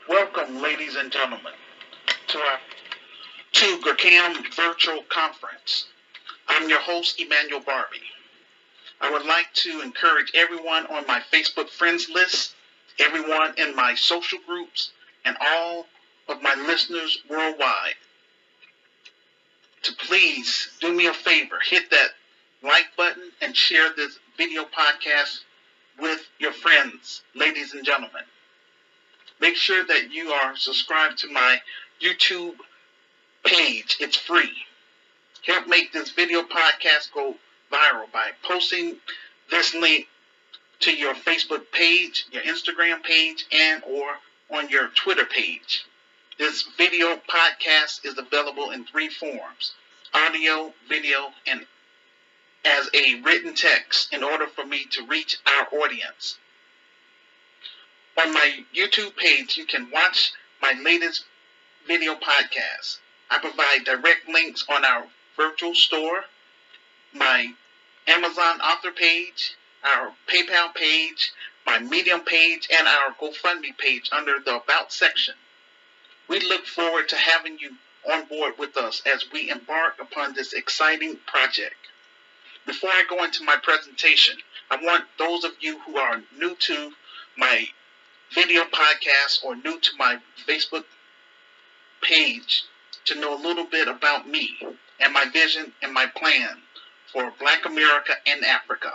Welcome, ladies and gentlemen, to our GRCAM virtual conference. I'm your host, Emmanuel Barbee. I would like to encourage everyone on my Facebook friends list, everyone in my social groups, and all of my listeners worldwide to please do me a favor, hit that like button and share this video podcast with your friends, ladies and gentlemen. Make sure that you are subscribed to my YouTube page. It's free. Help make this video podcast go viral by posting this link to your Facebook page, your Instagram page, and or on your Twitter page. This video podcast is available in 3 forms: audio, video, and as a written text in order for me to reach our audience. On my YouTube page, you can watch my latest video podcast. I provide direct links on our virtual store, my Amazon author page, our PayPal page, my Medium page, and our GoFundMe page under the About section. We look forward to having you on board with us as we embark upon this exciting project. Before I go into my presentation, I want those of you who are new to my video podcast or new to my Facebook page to know a little bit about me and my vision and my plan for Black America and Africa.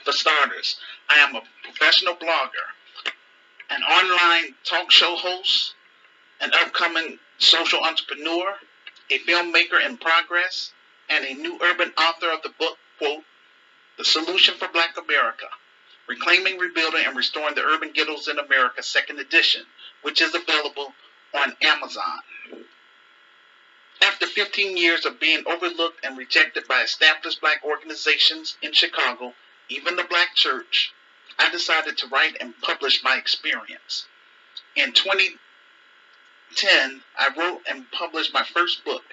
For starters, I am a professional blogger, an online talk show host, an upcoming social entrepreneur, a filmmaker in progress, and a new urban author of the book, quote, The Solution for Black America, Reclaiming, Rebuilding, and Restoring the Urban Ghettos in America, 2nd edition, which is available on Amazon. After 15 years of being overlooked and rejected by established Black organizations in Chicago, even the Black church, I decided to write and publish my experience. In 2010, I wrote and published my first book.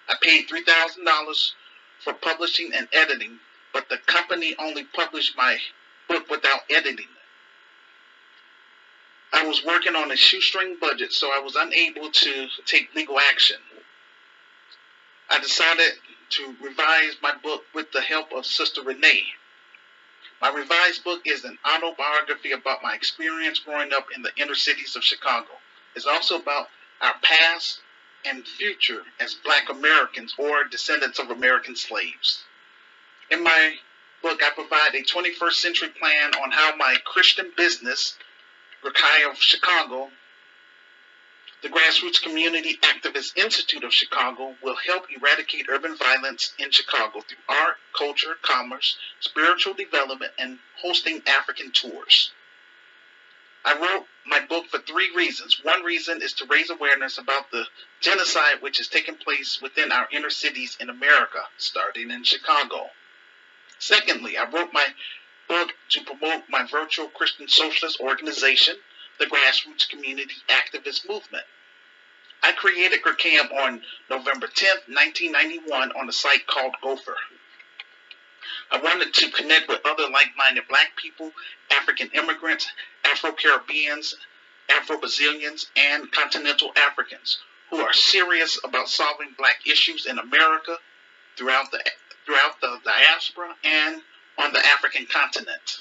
I paid $3,000 for publishing and editing, but the company only published my book without editing it. I was working on a shoestring budget, so I was unable to take legal action. I decided to revise my book with the help of Sister Renee. My revised book is an autobiography about my experience growing up in the inner cities of Chicago. It's also about our past and future as Black Americans or descendants of American slaves. In my book, I provide a 21st century plan on how my Christian business, GRCAM of Chicago, the Grassroots Community Activist Institute of Chicago, will help eradicate urban violence in Chicago through art, culture, commerce, spiritual development, and hosting African tours. I wrote my book for 3 reasons. One reason is to raise awareness about the genocide which is taking place within our inner cities in America, starting in Chicago. Secondly, I wrote my book to promote my virtual Christian socialist organization, the Grassroots Community Activist Movement. I created GRCAM on November 10th, 1991 on a site called Gopher. I wanted to connect with other like-minded Black people, African immigrants, Afro-Caribbeans, Afro-Brazilians, and continental Africans who are serious about solving Black issues in America, throughout the diaspora, and on the African continent.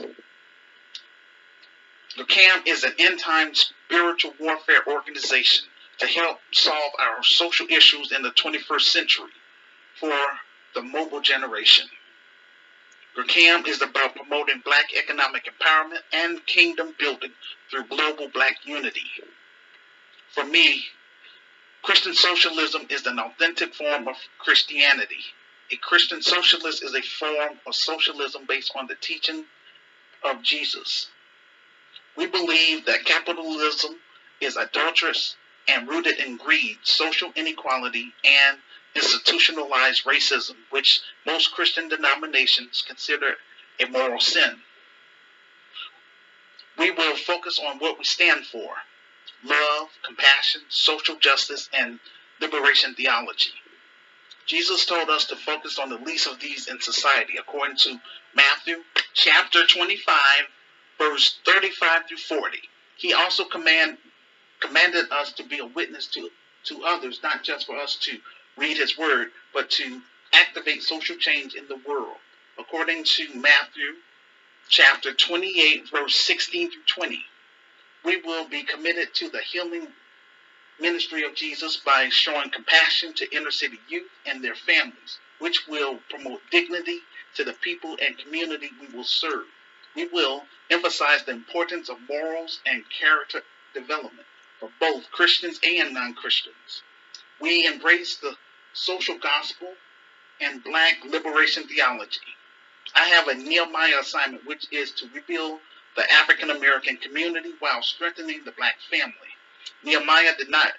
GRCAM is an end-time spiritual warfare organization to help solve our social issues in the 21st century for the mobile generation. GRCAM is about promoting Black economic empowerment and kingdom building through global Black unity. For me, Christian socialism is an authentic form of Christianity. A Christian socialist is a form of socialism based on the teaching of Jesus. We believe that capitalism is adulterous and rooted in greed, social inequality, and institutionalized racism, which most Christian denominations consider a moral sin. We will focus on what we stand for: love, compassion, social justice, and liberation theology. Jesus told us to focus on the least of these in society, according to Matthew chapter 25, verse 35 through 40. He also commanded commanded us to be a witness to others, not just for us to read his word, but to activate social change in the world. According to Matthew chapter 28, verse 16 through 20, we will be committed to the healing ministry of Jesus by showing compassion to inner city youth and their families, which will promote dignity to the people and community we will serve. We will emphasize the importance of morals and character development for both Christians and non-Christians. We embrace the social gospel and Black liberation theology. I have a Nehemiah assignment, which is to rebuild the African American community while strengthening the Black family. Nehemiah did not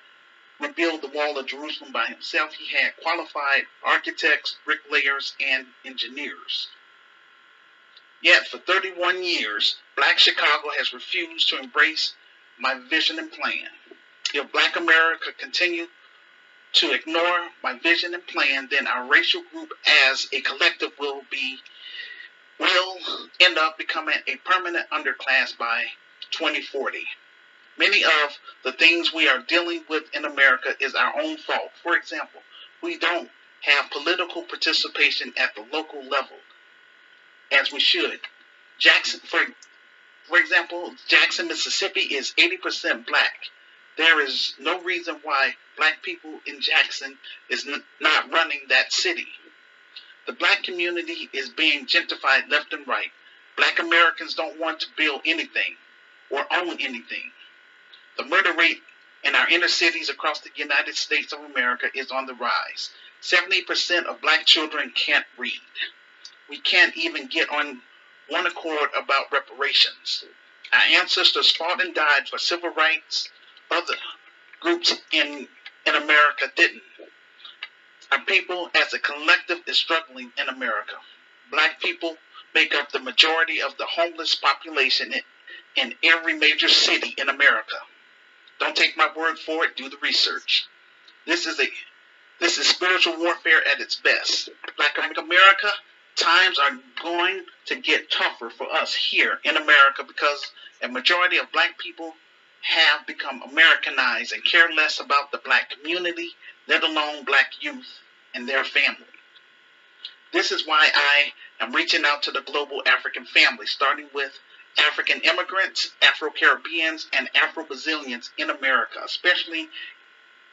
rebuild the wall of Jerusalem by himself. He had qualified architects, bricklayers, and engineers. Yet for 31 years, Black Chicago has refused to embrace my vision and plan. If Black America continue to ignore my vision and plan, then our racial group as a collective will end up becoming a permanent underclass by 2040. Many of the things we are dealing with in America is our own fault. For example, we don't have political participation at the local level as we should. For example, Jackson, Mississippi is 80% Black. There is no reason why Black people in Jackson is not running that city. The Black community is being gentrified left and right. Black Americans don't want to build anything or own anything. The murder rate in our inner cities across the United States of America is on the rise. 70% of Black children can't read. We can't even get on one accord about reparations. Our ancestors fought and died for civil rights. Other groups in America didn't. Our people as a collective is struggling in America. Black people make up the majority of the homeless population in every major city in America. Don't take my word for it, do the research. This is spiritual warfare at its best. Black America, times are going to get tougher for us here in America because a majority of Black people have become Americanized and care less about the Black community, let alone Black youth and their family. This is why I am reaching out to the global African family, starting with African immigrants, Afro-Caribbeans, and Afro-Brazilians in America, especially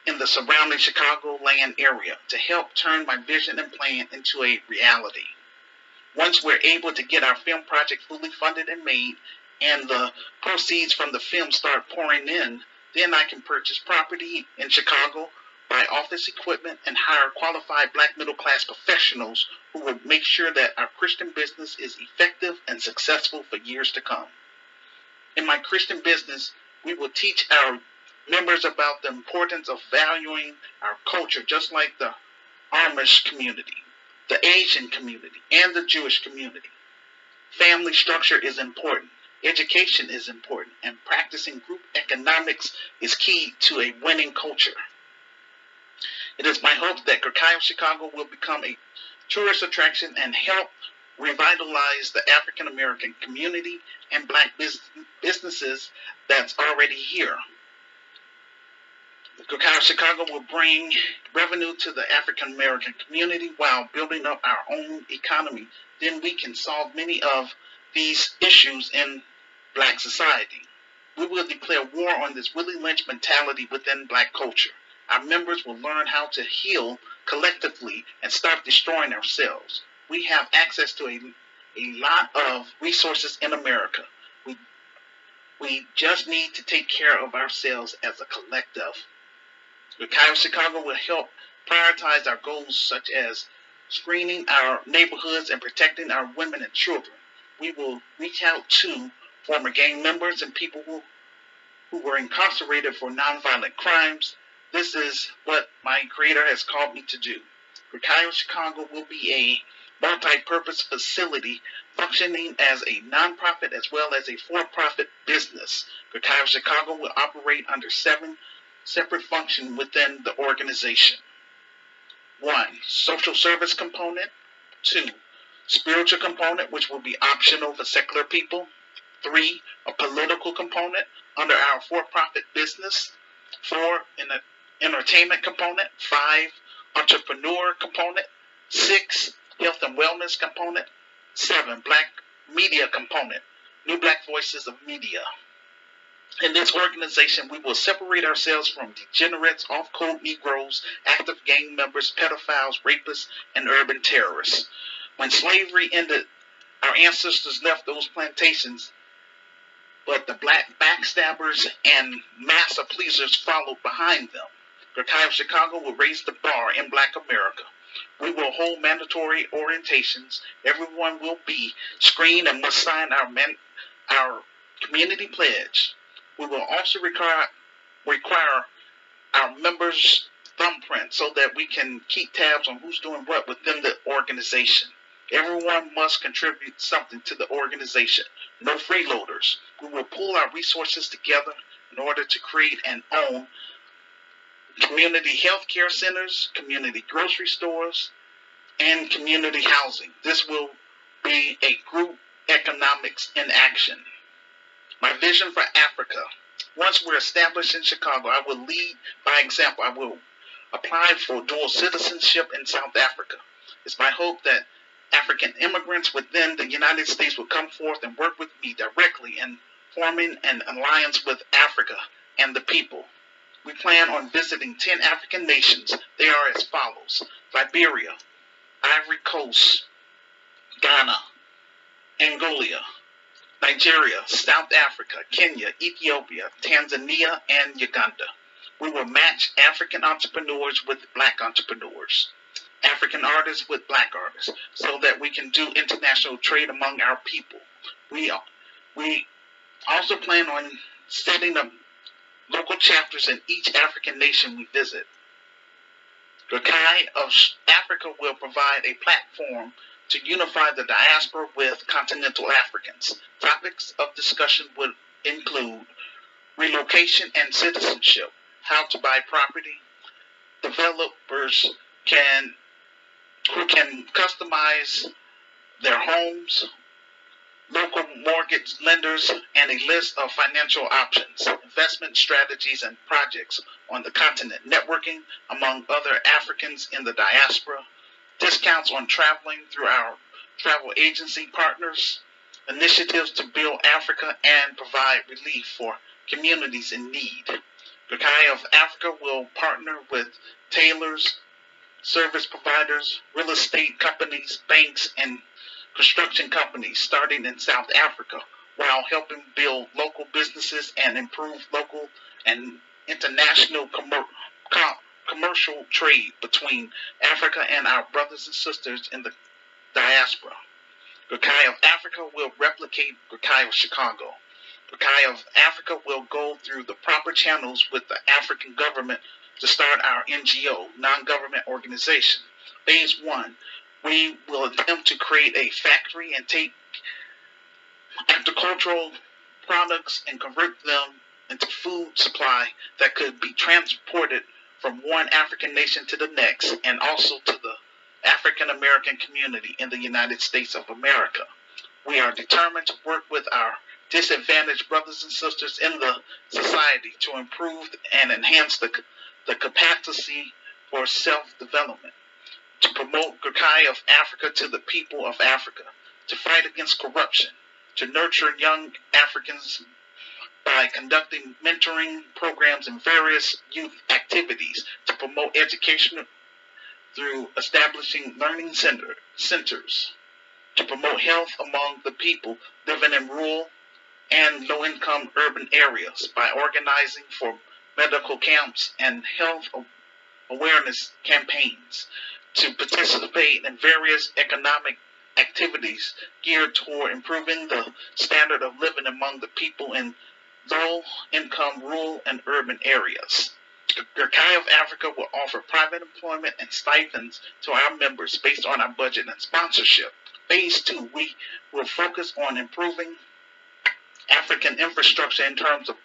in the surrounding Chicagoland area, to help turn my vision and plan into a reality. Once we're able to get our film project fully funded and made, and the proceeds from the film start pouring in, then I can purchase property in Chicago, buy office equipment, and hire qualified Black middle-class professionals who will make sure that our Christian business is effective and successful for years to come. In my Christian business, we will teach our members about the importance of valuing our culture, just like the Amish community, the Asian community, and the Jewish community. Family structure is important. Education is important, and practicing group economics is key to a winning culture. It is my hope that GRCAM Chicago will become a tourist attraction and help revitalize the African American community and Black businesses that's already here. GRCAM Chicago will bring revenue to the African American community while building up our own economy. Then we can solve many of these issues in Black society. We will declare war on this Willie Lynch mentality within Black culture. Our members will learn how to heal collectively and stop destroying ourselves. We have access to a lot of resources in America. We just need to take care of ourselves as a collective. GRCAM Chicago will help prioritize our goals such as screening our neighborhoods and protecting our women and children. We will reach out to former gang members and people who were incarcerated for nonviolent crimes. This is what my Creator has called me to do. GRCAM Chicago will be a multi-purpose facility functioning as a nonprofit as well as a for-profit business. GRCAM Chicago will operate under 7 separate functions within the organization. 1. Social service component. 2. Spiritual component, which will be optional for secular people. 3. A political component under our for-profit business. 4, an entertainment component. 5, entrepreneur component. 6, health and wellness component. 7, black media component. New black voices of media. In this organization, we will separate ourselves from degenerates, off-code Negroes, active gang members, pedophiles, rapists, and urban terrorists. When slavery ended, our ancestors left those plantations, but the black backstabbers and massa pleasers followed behind them. GRCAM of Chicago will raise the bar in Black America. We will hold mandatory orientations. Everyone will be screened and must sign our community pledge. We will also require our members' thumbprint so that we can keep tabs on who's doing what within the organization. Everyone must contribute something to the organization. No freeloaders. We will pool our resources together in order to create and own community health care centers, community grocery stores, and community housing. This will be a group economics in action. My vision for Africa. Once we're established in Chicago, I will lead by example. I will apply for dual citizenship in South Africa. It's my hope that African immigrants within the United States will come forth and work with me directly in forming an alliance with Africa and the people. We plan on visiting 10 African nations. They are as follows: Liberia, Ivory Coast, Ghana, Angola, Nigeria, South Africa, Kenya, Ethiopia, Tanzania, and Uganda. We will match African entrepreneurs with black entrepreneurs, African artists with black artists, so that we can do international trade among our people. We also plan on setting up local chapters in each African nation we visit. GRCAM of Africa will provide a platform to unify the diaspora with continental Africans. Topics of discussion would include relocation and citizenship, how to buy property, developers who can customize their homes, local mortgage lenders, and a list of financial options, investment strategies and projects on the continent, networking among other Africans in the diaspora, discounts on traveling through our travel agency partners, initiatives to build Africa and provide relief for communities in need. GRCAM of Africa will partner with tailors, service providers, real estate companies, banks, and construction companies starting in South Africa while helping build local businesses and improve local and international commercial trade between Africa and our brothers and sisters in the diaspora. GRCAM of Africa will replicate GRCAM of Chicago. GRCAM of Africa will go through the proper channels with the African government to start our NGO, non-government organization. Phase 1, we will attempt to create a factory and take agricultural products and convert them into food supply that could be transported from one African nation to the next, and also to the African American community in the United States of America. We are determined to work with our disadvantaged brothers and sisters in the society to improve and enhance the capacity for self-development, to promote GRCAM of Africa to the people of Africa, to fight against corruption, to nurture young Africans by conducting mentoring programs and various youth activities, to promote education through establishing learning centers, to promote health among the people living in rural and low-income urban areas by organizing for medical camps and health awareness campaigns, to participate in various economic activities geared toward improving the standard of living among the people in low-income rural and urban areas. GRCAM of Africa will offer private employment and stipends to our members based on our budget and sponsorship. Phase 2, we will focus on improving African infrastructure in terms of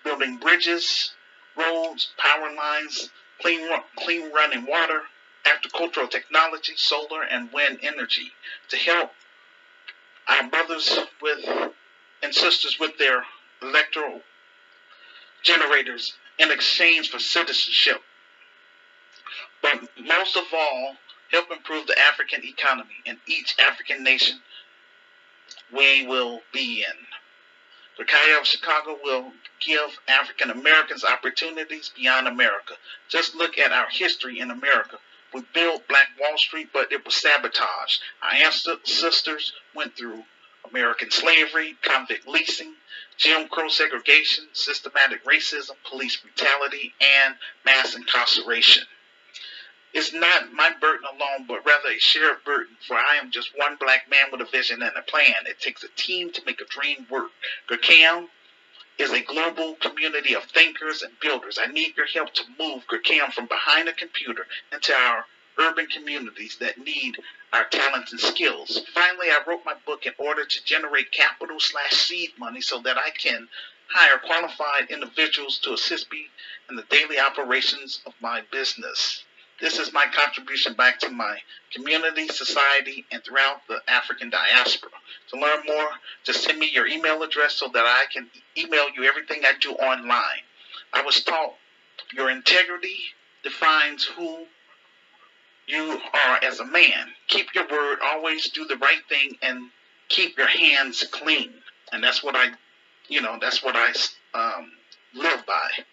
building bridges, roads, power lines, clean running water, agricultural technology, solar and wind energy, to help our brothers and sisters with their generators in exchange for citizenship. But most of all, help improve the African economy in each African nation we will be in. The County of Chicago will give African Americans opportunities beyond America. Just look at our history in America. We built Black Wall Street, but it was sabotaged. Our ancestors went through American slavery, convict leasing, Jim Crow segregation, systematic racism, police brutality, and mass incarceration. It's not my burden alone, but rather a shared burden, for I am just one black man with a vision and a plan. It takes a team to make a dream work. GRCAM is a global community of thinkers and builders. I need your help to move GRCAM from behind a computer into our urban communities that need our talents and skills. Finally, I wrote my book in order to generate capital/seed money so that I can hire qualified individuals to assist me in the daily operations of my business. This is my contribution back to my community, society, and throughout the African diaspora. To learn more, just send me your email address so that I can email you everything I do online. I was taught your integrity defines who you are as a man. Keep your word, always do the right thing, and keep your hands clean. And that's what I live by.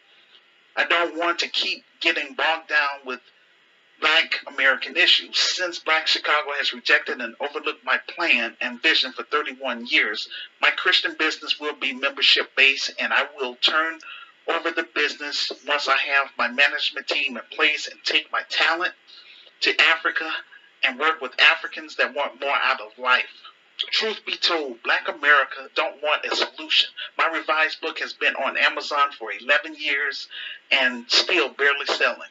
I don't want to keep getting bogged down with Black American issues. Since Black Chicago has rejected and overlooked my plan and vision for 31 years, my Christian business will be membership-based, and I will turn over the business once I have my management team in place and take my talent to Africa and work with Africans that want more out of life. Truth be told, Black America don't want a solution. My revised book has been on Amazon for 11 years and still barely selling.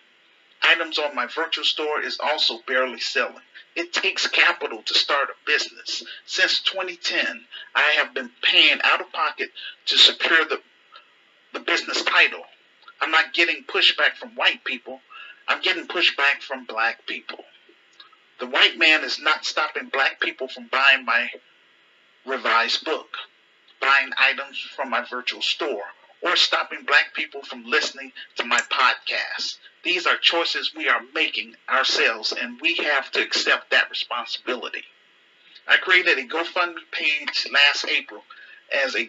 Items on my virtual store is also barely selling. It takes capital to start a business. Since 2010, I have been paying out of pocket to secure the business title. I'm not getting pushback from white people. I'm getting pushback from Black people. The white man is not stopping Black people from buying my revised book, buying items from my virtual store, or stopping Black people from listening to my podcast. These are choices we are making ourselves, and we have to accept that responsibility. I created a GoFundMe page last April as a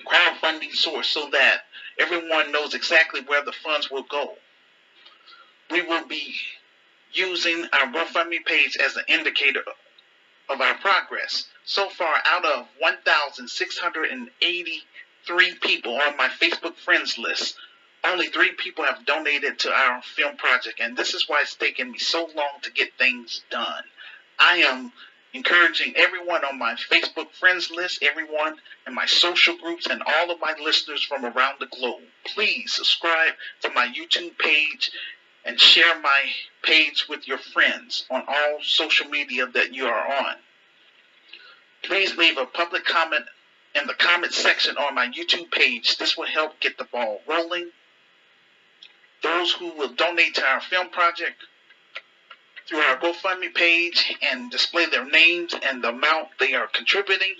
crowdfunding source so that everyone knows exactly where the funds will go. We will be using our GoFundMe page as an indicator of our progress. So far, out of 1,683 people on my Facebook friends list, only 3 people have donated to our film project, and this is why it's taken me so long to get things done. I am encouraging everyone on my Facebook friends list, everyone in my social groups, and all of my listeners from around the globe. Please subscribe to my YouTube page and share my page with your friends on all social media that you are on. Please leave a public comment in the comment section on my YouTube page. This will help get the ball rolling. Those who will donate to our film project through our GoFundMe page and display their names and the amount they are contributing,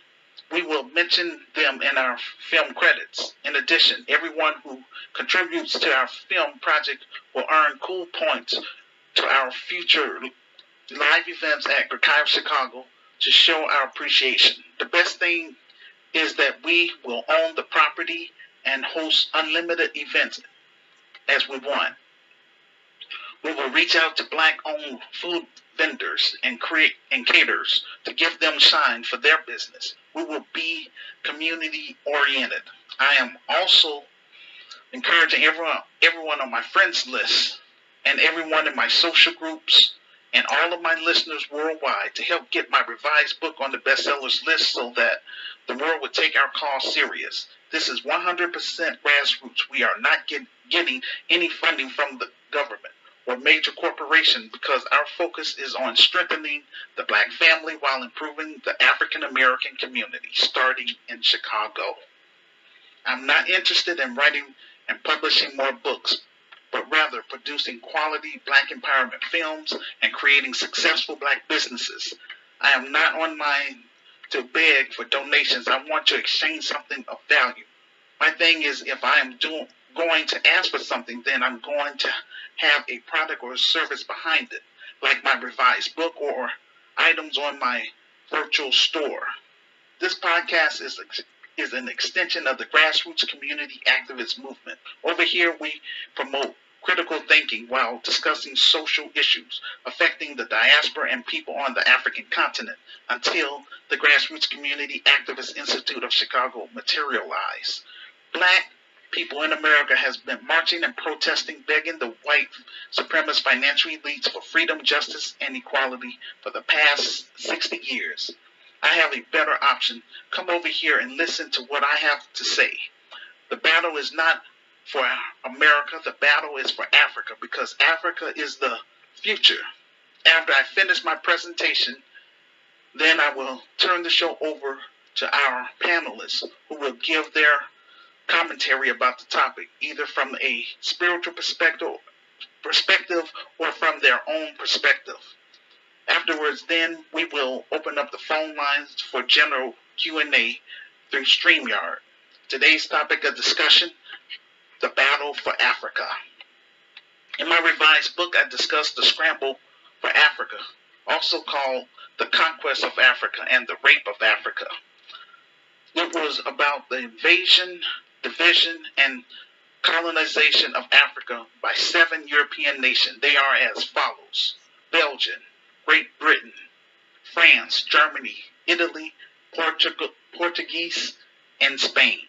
we will mention them in our film credits. In addition, everyone who contributes to our film project will earn cool points to our future live events at GRCAM Chicago to show our appreciation. The best thing is that we will own the property and host unlimited events as we want. We will reach out to Black-owned food vendors and caterers to give them shine for their business. We will be community-oriented. I am also encouraging everyone on my friends list and everyone in my social groups and all of my listeners worldwide to help get my revised book on the bestsellers list so that the world would take our cause serious. This is 100% grassroots. We are not getting any funding from the government or major corporation because our focus is on strengthening the Black family while improving the African American community, starting in Chicago. I'm not interested in writing and publishing more books, but rather producing quality Black empowerment films and creating successful Black businesses. I am not online to beg for donations. I want to exchange something of value. My thing is, if I am going to ask for something, then I'm going to have a product or a service behind it, like my revised book or items on my virtual store. This podcast is an extension of the grassroots community activist movement. Over here, we promote critical thinking while discussing social issues affecting the diaspora and people on the African continent until the Grassroots Community Activist Institute of Chicago materialize. Black people in America has been marching and protesting, begging the white supremacist financial elites for freedom, justice, and equality for the past 60 years. I have a better option. Come over here and listen to what I have to say. The battle is not for America. The battle is for Africa, because Africa is the future. After I finish my presentation, then I will turn the show over to our panelists, who will give their commentary about the topic, either from a spiritual perspective or from their own perspective. Afterwards, then, we will open up the phone lines for general Q&A through StreamYard. Today's topic of discussion, the battle for Africa. In my revised book, I discussed the scramble for Africa, also called the conquest of Africa and the rape of Africa. It was about the invasion, division, and colonization of Africa by 7 European nations. They are as follows: Belgium, Great Britain, France, Germany, Italy, Portuguese, and Spain.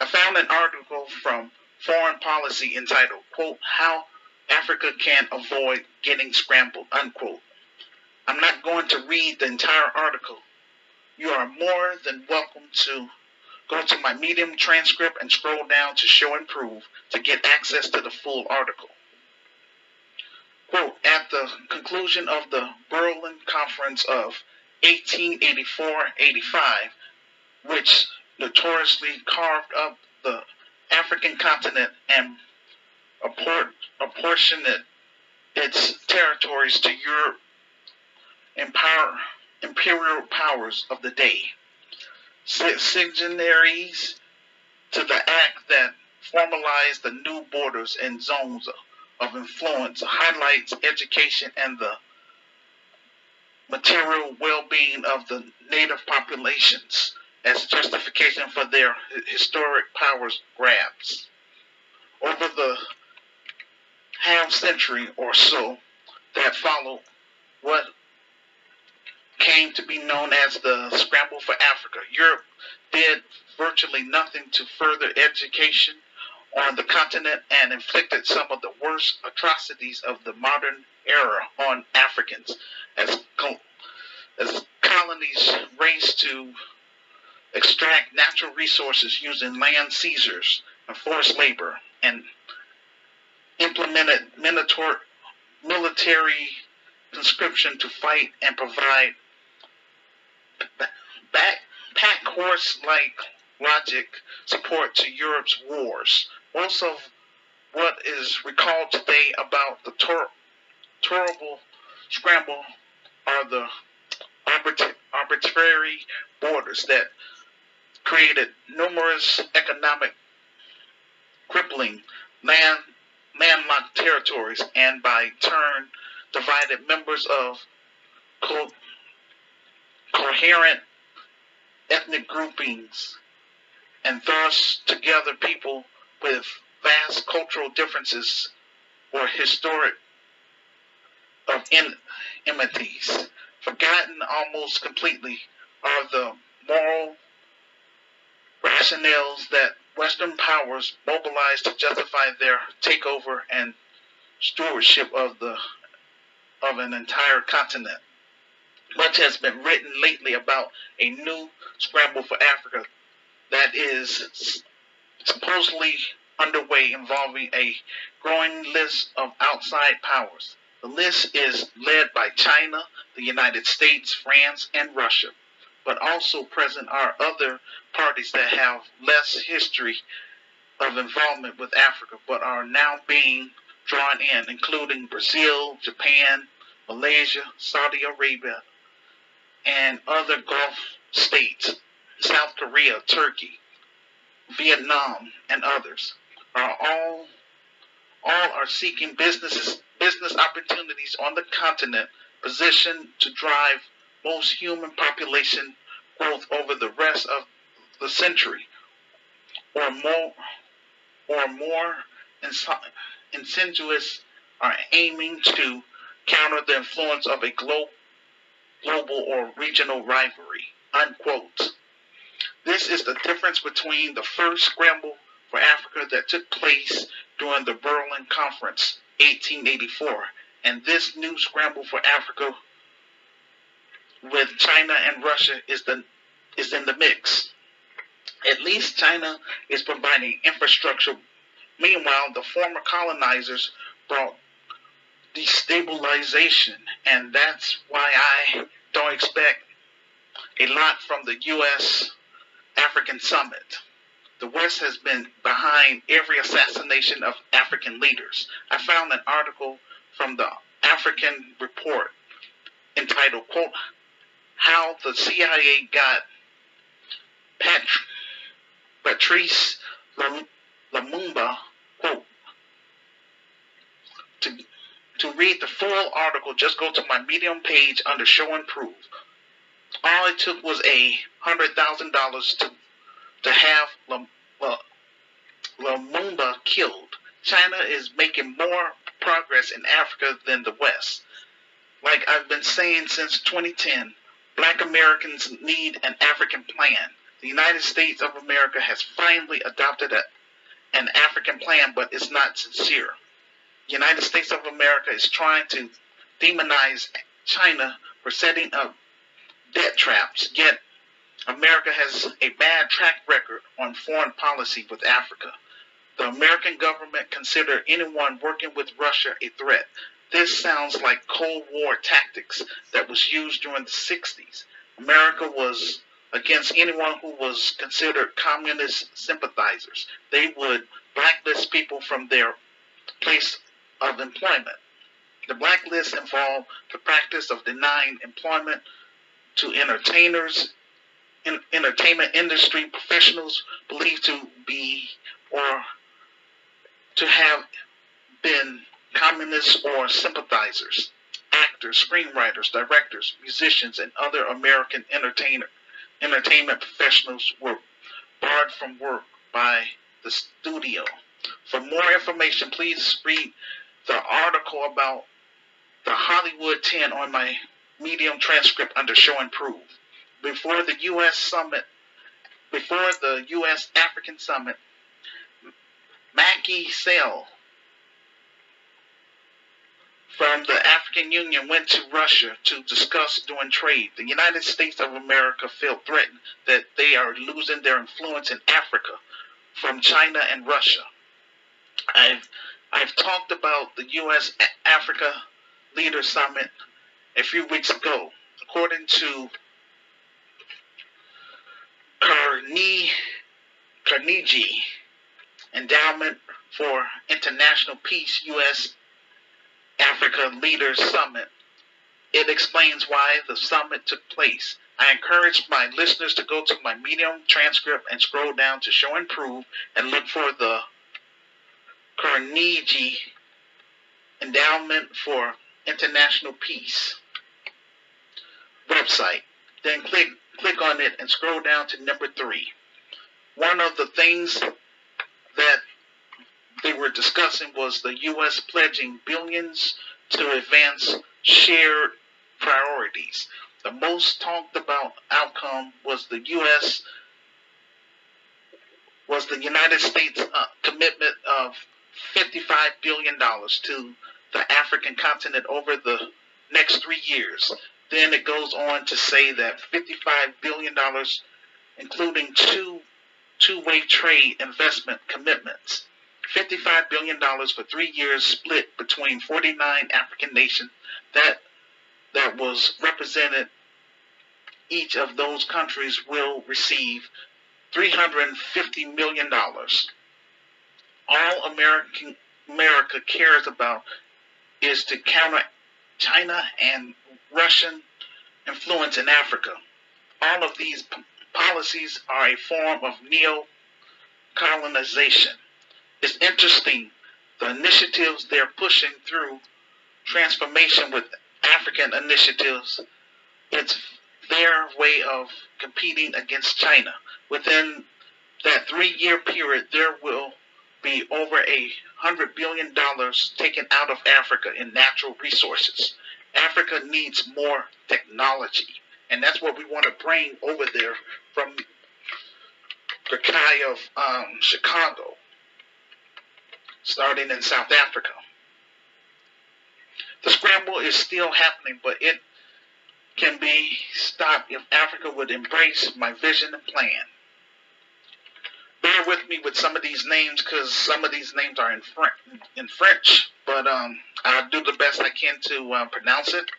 I found an article from Foreign Policy entitled, quote, "How Africa Can Avoid Getting Scrambled," unquote. I'm not going to read the entire article. You are more than welcome to go to my Medium transcript and scroll down to Show and Prove to get access to the full article. Quote, "At the conclusion of the Berlin Conference of 1884-85, which notoriously carved up the African continent and apportioned its territories to Europe imperial powers of the day, signatories to the act that formalized the new borders and zones of influence, highlights education and the material well-being of the native populations as justification for their historic powers grabs. Over the half-century or so that followed what came to be known as the Scramble for Africa, Europe did virtually nothing to further education on the continent and inflicted some of the worst atrocities of the modern era on Africans as colonies raced to extract natural resources using land seizures and forced labor, and implemented military conscription to fight and provide pack horse-like logic support to Europe's wars. Most of what is recalled today about the terrible scramble are the arbitrary borders that created numerous economic crippling landlocked territories, and by turn divided members of coherent ethnic groupings, and thus together people with vast cultural differences or historic of enmities. Forgotten almost completely are the moral rationales that Western powers mobilized to justify their takeover and stewardship of an entire continent. Much has been written lately about a new scramble for Africa that is supposedly underway, involving a growing list of outside powers. The list is led by China, the United States, France, and Russia, but also present are other parties that have less history of involvement with Africa, but are now being drawn in, including Brazil, Japan, Malaysia, Saudi Arabia, and other Gulf states, South Korea, Turkey. Vietnam, and others are all are seeking business opportunities on the continent, positioned to drive most human population growth over the rest of the century, or more insidious, are aiming to counter the influence of a global or regional rivalry. Unquote. This is the difference between the first scramble for Africa that took place during the Berlin Conference, 1884, and this new scramble for Africa with China and Russia is in the mix. At least China is providing infrastructure. Meanwhile, the former colonizers brought destabilization, and that's why I don't expect a lot from the U.S. African Summit. The West has been behind every assassination of African leaders. I found an article from the African Report entitled, quote, How the CIA Got Patrice Lumumba, quote. To read the full article, just go to my Medium page under Show and Prove. All it took was $100,000 to have Lumumba killed. China is making more progress in Africa than the West. Like I've been saying since 2010, Black Americans need an African plan. The United States of America has finally adopted an African plan, but it's not sincere. The United States of America is trying to demonize China for setting up debt traps, yet America has a bad track record on foreign policy with Africa. The American government considers anyone working with Russia a threat. This sounds like Cold War tactics that was used during the 60s. America was against anyone who was considered communist sympathizers. They would blacklist people from their place of employment. The blacklist involved the practice of denying employment to entertainment industry professionals believed to be or to have been communists or sympathizers. Actors, screenwriters, directors, musicians, and other American entertainment professionals were barred from work by the studio. For more information, please read the article about the Hollywood 10 on my Medium transcript under Show and Prove. Before the U.S. African Summit, Macky Sall from the African Union went to Russia to discuss doing trade. The United States of America felt threatened that they are losing their influence in Africa from China and Russia. I've talked about the U.S. Africa Leader Summit a few weeks ago. According to Carnegie Endowment for International Peace U.S. Africa Leaders Summit, it explains why the summit took place. I encourage my listeners to go to my Medium transcript and scroll down to Show and Prove and look for the Carnegie Endowment for International Peace website. Then click on it and scroll down to number 3. One of the things that they were discussing was the U.S. pledging billions to advance shared priorities. The most talked about outcome was the United States commitment of $55 billion to the African continent over the next 3 years. Then it goes on to say that $55 billion, including two-way trade investment commitments. $55 billion for 3 years split between 49 African nations that was represented. Each of those countries will receive $350 million. All America cares about is to counter China and Russian influence in Africa. All of these policies are a form of colonization. It's interesting the initiatives they're pushing through transformation with African initiatives. It's their way of competing against China. Within that 3-year period, there will be over $100 billion taken out of Africa in natural resources. Africa needs more technology, and that's what we want to bring over there from the Kai of Chicago, starting in South Africa. The scramble is still happening, but it can be stopped if Africa would embrace my vision and plan. Bear with me with some of these names because some of these names are in French, but I'll do the best I can to pronounce it.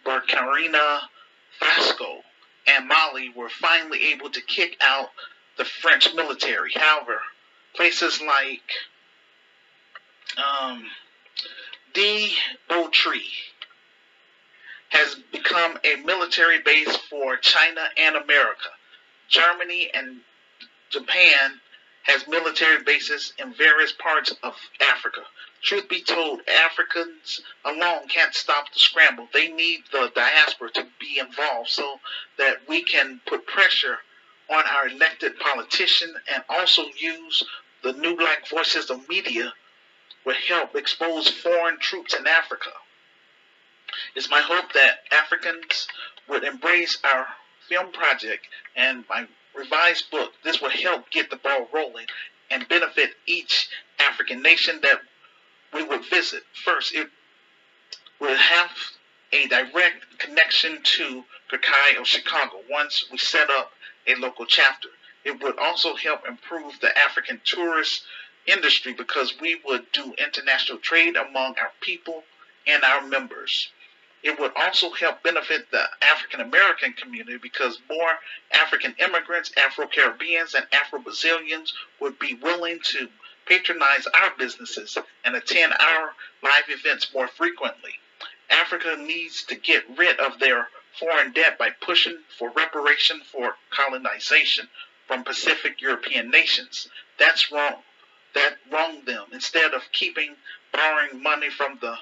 Burkina Faso and Mali were finally able to kick out the French military. However, places like Djibouti has become a military base for China and America. Germany and Japan has military bases in various parts of Africa. Truth be told, Africans alone can't stop the scramble. They need the diaspora to be involved so that we can put pressure on our elected politicians and also use the new black voices of media will help expose foreign troops in Africa. It's my hope that Africans would embrace our film project and my revised book. This will help get the ball rolling and benefit each African nation that we would visit. First, it will have a direct connection to the Kai of Chicago once we set up a local chapter. It would also help improve the African tourist industry because we would do international trade among our people and our members. It would also help benefit the African American community because more African immigrants, Afro-Caribbeans, and Afro-Brazilians would be willing to patronize our businesses and attend our live events more frequently. Africa needs to get rid of their foreign debt by pushing for reparation for colonization from Pacific European nations. That's wrong. That wronged them. Instead of borrowing money from the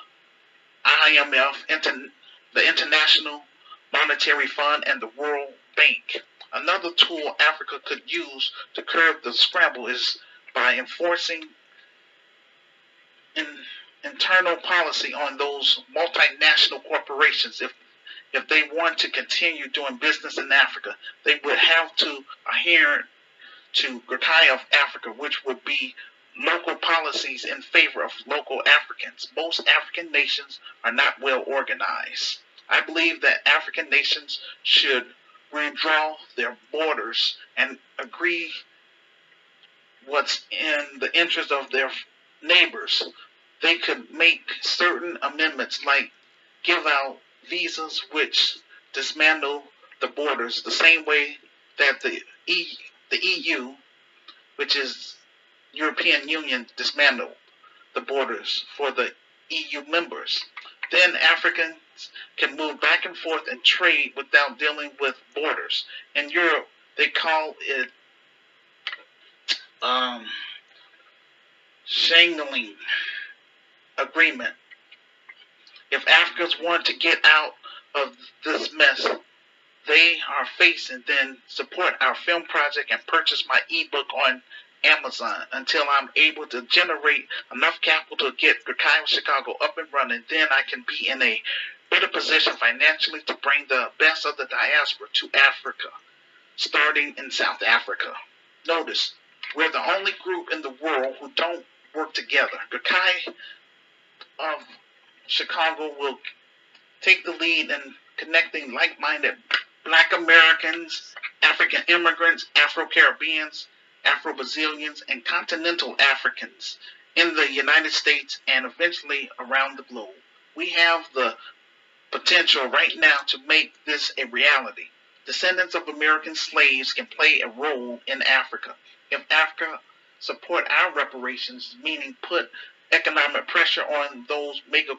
IMF, the International Monetary Fund, and the World Bank. Another tool Africa could use to curb the scramble is by enforcing internal policy on those multinational corporations. If they want to continue doing business in Africa, they would have to adhere to GRCAM of Africa, which would be local policies in favor of local Africans. Most African nations are not well organized. I believe that African nations should redraw their borders and agree what's in the interest of their neighbors. They could make certain amendments like give out visas which dismantle the borders the same way that the EU, which is European Union, dismantled the borders for the EU members. Then Africans can move back and forth and trade without dealing with borders. In Europe, they call it Schengen agreement. If Africans want to get out of this mess they are facing, then support our film project and purchase my ebook on Amazon until I'm able to generate enough capital to get GRCAM Chicago up and running. Then I can be in a better position financially to bring the best of the diaspora to Africa, starting in South Africa. Notice, we're the only group in the world who don't work together. GRCAM of Chicago will take the lead in connecting like-minded Black Americans, African immigrants, Afro-Caribbeans, Afro-Brazilians, and continental Africans in the United States and eventually around the globe. We have the potential right now to make this a reality. Descendants of American slaves can play a role in Africa. If Africa support our reparations, meaning put economic pressure on those mega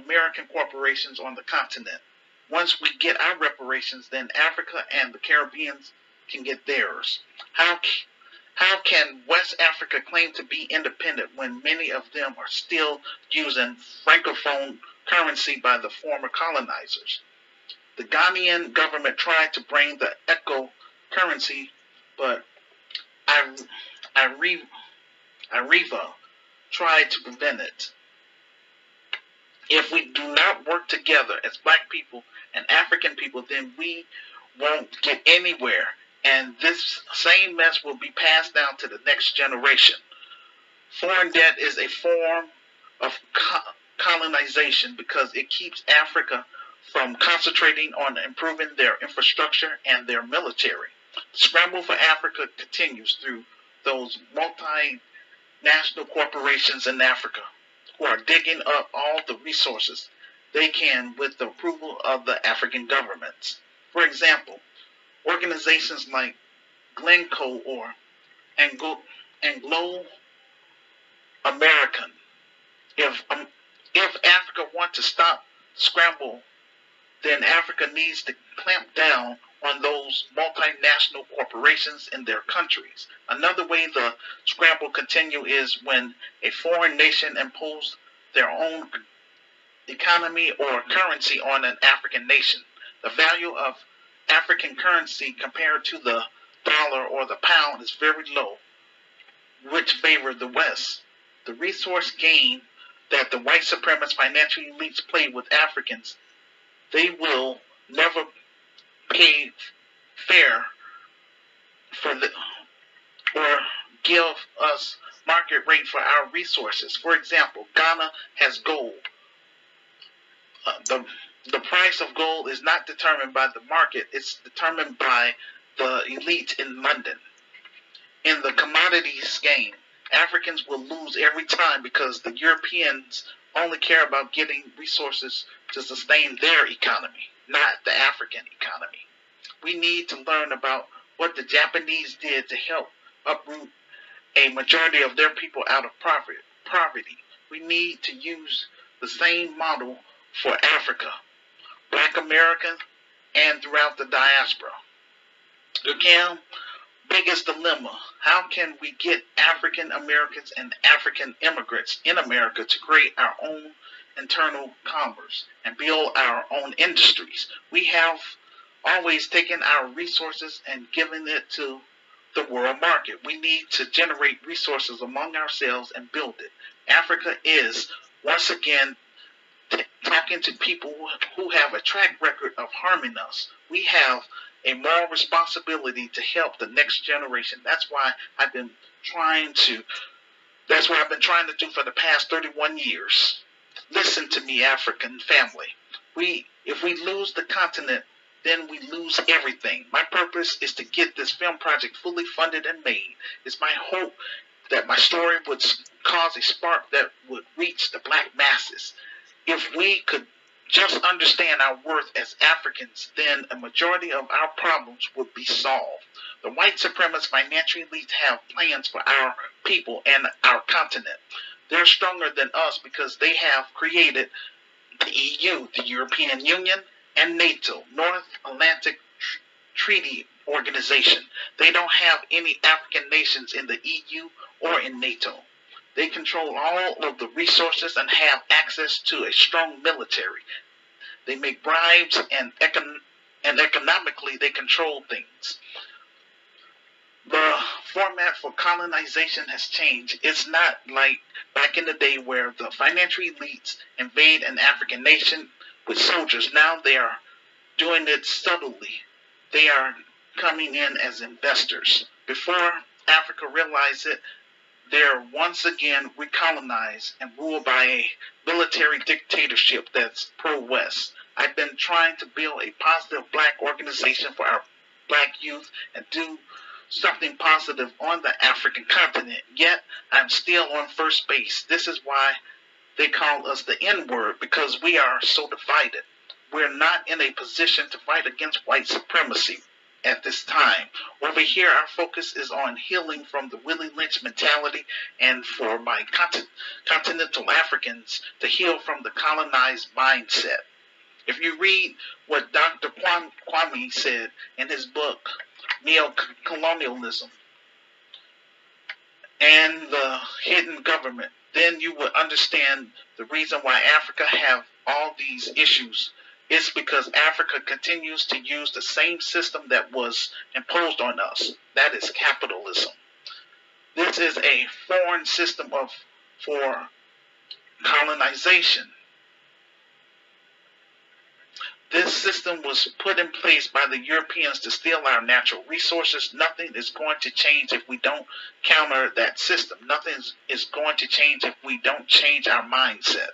American corporations on the continent. Once we get our reparations, then Africa and the Caribbean can get theirs. How can West Africa claim to be independent when many of them are still using francophone currency by the former colonizers? The Ghanaian government tried to bring the eco currency, but Arriva tried to prevent it. If we do not work together as black people and African people, then we won't get anywhere. And this same mess will be passed down to the next generation. Foreign debt is a form of colonization because it keeps Africa from concentrating on improving their infrastructure and their military. The scramble for Africa continues through those multinational corporations in Africa who are digging up all the resources they can with the approval of the African governments. For example, organizations like Glencoe or Anglo American. If Africa wants to stop the scramble, then Africa needs to clamp down on those multinational corporations in their countries. Another way the scramble continue is when a foreign nation imposes their own economy or currency on an African nation. The value of African currency compared to the dollar or the pound is very low, which favor the West. The resource game that the white supremacist financial elites play with Africans, they will never pay fair for the or give us market rate for our resources. For example, Ghana has gold. The price of gold is not determined by the market, it's determined by the elite in London. In the commodities game, Africans will lose every time because the Europeans only care about getting resources to sustain their economy, not the African economy. We need to learn about what the Japanese did to help uproot a majority of their people out of poverty. We need to use the same model for Africa, Black America, and throughout the diaspora. GRCAM biggest dilemma: how can we get African Americans and African immigrants in America to create our own internal commerce and build our own industries? We have always taken our resources and given it to the world market. We need to generate resources among ourselves and build it. Africa is, once again, talking to people who have a track record of harming us. We have a moral responsibility to help the next generation. That's what I've been trying to do for the past 31 years. Listen to me, African family. If we lose the continent, then we lose everything. My purpose is to get this film project fully funded and made. It's my hope that my story would cause a spark that would reach the black masses. If we could just understand our worth as Africans, then a majority of our problems would be solved. The white supremacist financial elites have plans for our people and our continent. They're stronger than us because they have created the EU, the European Union, and NATO, North Atlantic Treaty Organization. They don't have any African nations in the EU or in NATO. They control all of the resources and have access to a strong military. They make bribes and economically they control things. The format for colonization has changed. It's not like back in the day where the financial elites invade an African nation with soldiers. Now they are doing it subtly. They are coming in as investors. Before Africa realized it, they're once again recolonized and ruled by a military dictatorship that's pro-West. I've been trying to build a positive black organization for our black youth and do something positive on the African continent, yet I'm still on first base. This is why they call us the N-word, because we are so divided. We're not in a position to fight against white supremacy at this time. Over here, our focus is on healing from the Willie Lynch mentality and for my continental Africans to heal from the colonized mindset. If you read what Dr. Kwame said in his book, Neo-Colonialism and the Hidden Government, then you would understand the reason why Africa have all these issues. It's because Africa continues to use the same system that was imposed on us. That is capitalism. This is a foreign system for colonization. This system was put in place by the Europeans to steal our natural resources. Nothing is going to change if we don't counter that system. Nothing is going to change if we don't change our mindset.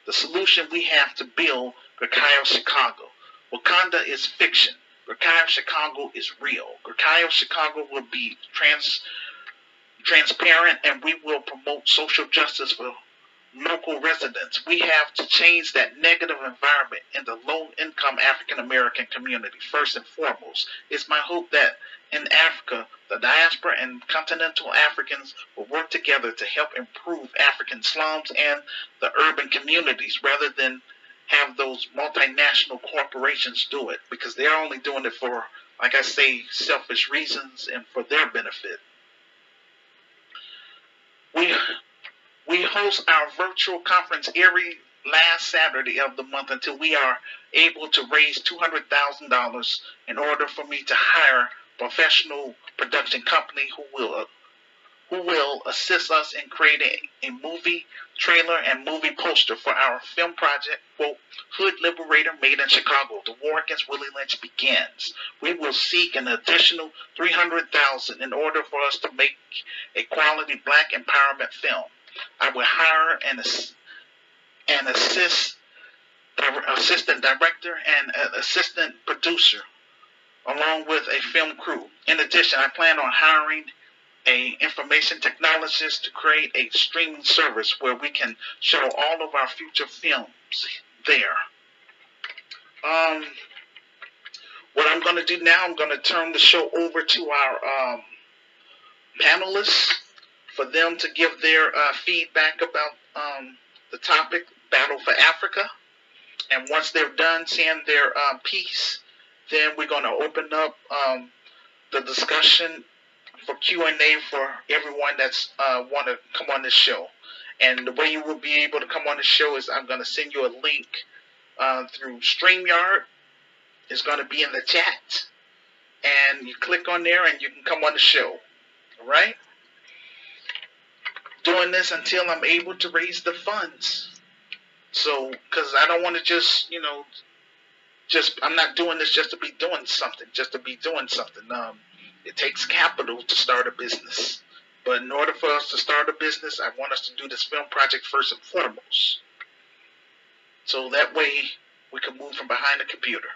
The solution we have to build Grecaio Chicago. Wakanda is fiction. Grecaio Chicago is real. Grecaio Chicago will be transparent, and we will promote social justice for local residents. We have to change that negative environment in the low-income African-American community, first and foremost. It's my hope that in Africa, the diaspora and continental Africans will work together to help improve African slums and the urban communities rather than have those multinational corporations do it, because they're only doing it for, like I say, selfish reasons and for their benefit. We host our virtual conference every last Saturday of the month until we are able to raise $200,000 in order for me to hire a professional production company who will assist us in creating a movie trailer and movie poster for our film project, quote, Hood Liberator Made in Chicago. The war against Willie Lynch begins. We will seek an additional $300,000 in order for us to make a quality black empowerment film. I will hire an assistant director and an assistant producer, along with a film crew. In addition, I plan on hiring an information technologist to create a streaming service where we can show all of our future films there. What I'm going to do now, I'm going to turn the show over to our panelists for them to give their feedback about the topic, Battle for Africa. And once they're done saying their piece, then we're going to open up the discussion for Q&A for everyone that's want to come on this show. And the way you will be able to come on the show is I'm going to send you a link through StreamYard. It's going to be in the chat. And you click on there and you can come on the show. All right? Doing this until I'm able to raise the funds. So, because I don't want to just, I'm not doing this just to be doing something, It takes capital to start a business. But in order for us to start a business, I want us to do this film project first and foremost. So that way we can move from behind the computer.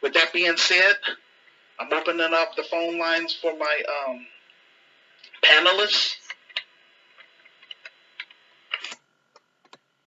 With that being said, I'm opening up the phone lines for my panelists.